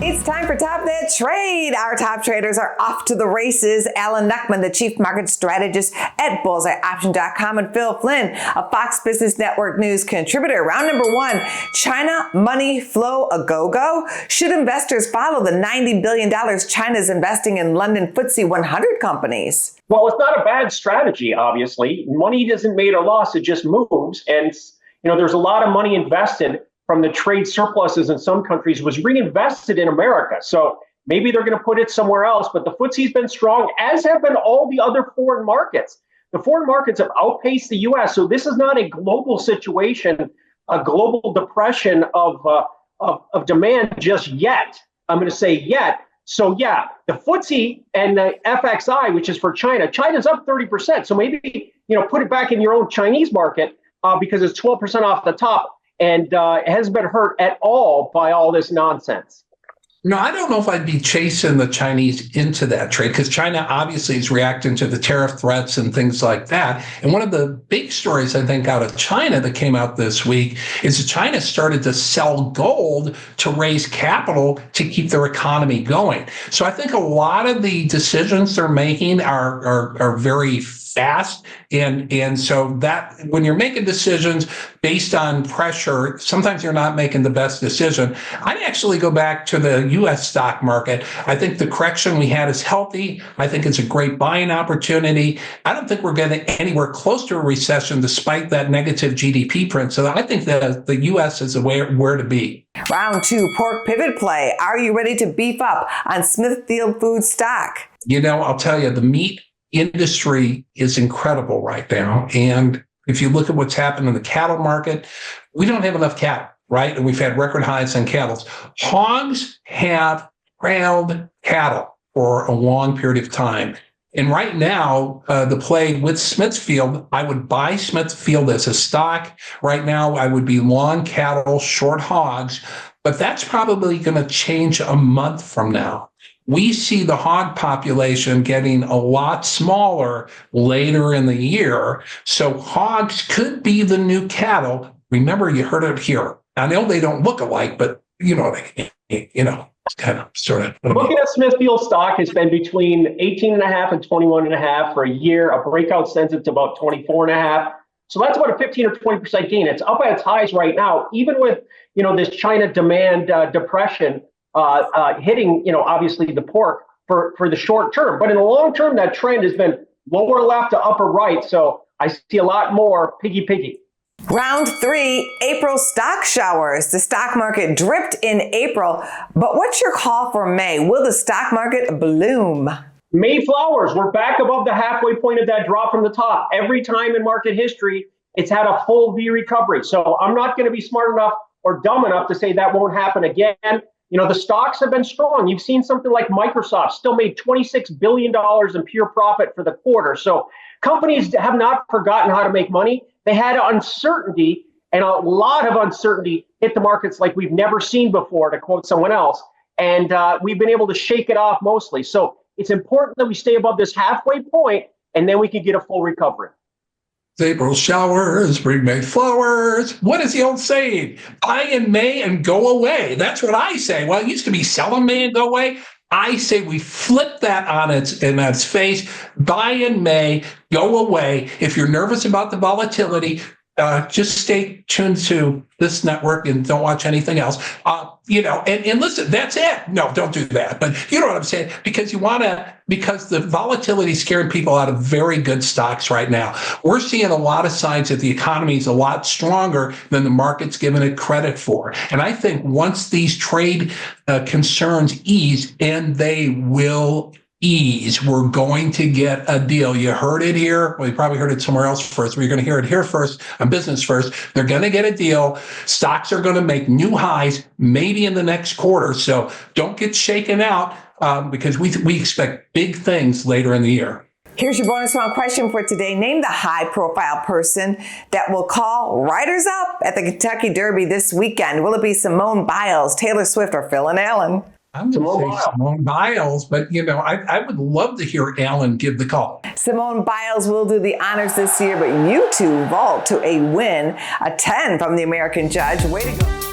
It's time for Top Net Trade. Our top traders are off to the races. Alan Knuckman, the chief market strategist at bullseyeoption.com, and Phil Flynn, a Fox Business Network News contributor. Round number one, China money flow a go-go? Should investors follow the $90 billion China's investing in London FTSE 100 companies? Well, it's not a bad strategy, obviously. Money doesn't make a loss, it just moves. And, there's a lot of money invested from the trade surpluses in some countries was reinvested in America. So maybe they're going to put it somewhere else. But the FTSE's been strong, as have been all the other foreign markets. The foreign markets have outpaced the U.S. So this is not a global situation, a global depression of demand just yet. I'm going to say yet. So yeah, the FTSE and the FXI, which is for China, China's up 30%. So maybe, put it back in your own Chinese market because it's 12% off the top. And it hasn't been hurt at all by all this nonsense. No, I don't know if I'd be chasing the Chinese into that trade because China obviously is reacting to the tariff threats and things like that. And one of the big stories, I think, out of China that came out this week is that China started to sell gold to raise capital to keep their economy going. So I think a lot of the decisions they're making are very fast. And so that when you're making decisions based on pressure, sometimes you're not making the best decision. I'd actually go back to the U.S. stock market. I think the correction we had is healthy. I think it's a great buying opportunity. I don't think we're getting anywhere close to a recession despite that negative GDP print. So I think that the U.S. is where to be. Round two, pork pivot play. Are you ready to beef up on Smithfield Foods stock? I'll tell you, the meat industry is incredible right now. And if you look at what's happened in the cattle market, we don't have enough cattle, right? And we've had record highs on cattle. Hogs have trailed cattle for a long period of time. And right now, the play with Smithfield, I would buy Smithfield as a stock. Right now, I would be long cattle, short hogs, but that's probably going to change a month from now. We see the hog population getting a lot smaller later in the year. So hogs could be the new cattle. Remember, you heard it here. I know they don't look alike, but it's kind of sort of. Looking at Smithfield stock has been between 18.5 and 21.5 for a year. A breakout sends it to about 24.5. So that's about a 15 or 20% gain. It's up at its highs right now, even with, this China demand depression. Hitting, obviously the pork for the short term. But in the long term, that trend has been lower left to upper right. So I see a lot more piggy. Round three, April stock showers. The stock market dripped in April, but what's your call for May? Will the stock market bloom? May flowers. We're back above the halfway point of that drop from the top. Every time in market history, it's had a full V recovery. So I'm not going to be smart enough or dumb enough to say that won't happen again. The stocks have been strong. You've seen something like Microsoft still made $26 billion in pure profit for the quarter. So companies have not forgotten how to make money. They had uncertainty, and a lot of uncertainty hit the markets like we've never seen before, to quote someone else. And we've been able to shake it off mostly. So it's important that we stay above this halfway point, and then we can get a full recovery. April showers bring May flowers. What is the old saying? Buy in May and go away. That's what I say. Well, it used to be sell in May and go away. I say we flip that on its face. Buy in May, go away. If you're nervous about the volatility, just stay tuned to this network and don't watch anything else. And listen, that's it. No, don't do that. But you know what I'm saying? Because because the volatility is scaring people out of very good stocks right now. We're seeing a lot of signs that the economy is a lot stronger than the market's giving it credit for. And I think once these trade concerns ease, and they will ease, we're going to get a deal. You heard it here. Well, you probably heard it somewhere else first, but you're going to hear it here first on Business First. They're going to get a deal. Stocks are going to make new highs, maybe in the next quarter. So don't get shaken out because we expect big things later in the year. Here's your bonus round question for today. Name the high-profile person that will call Riders Up at the Kentucky Derby this weekend. Will it be Simone Biles, Taylor Swift, or Phil and Alan? I'm going to say Simone Biles, but I would love to hear Alan give the call. Simone Biles will do the honors this year, but you two vault to a win, a 10 from the American judge. Way to go.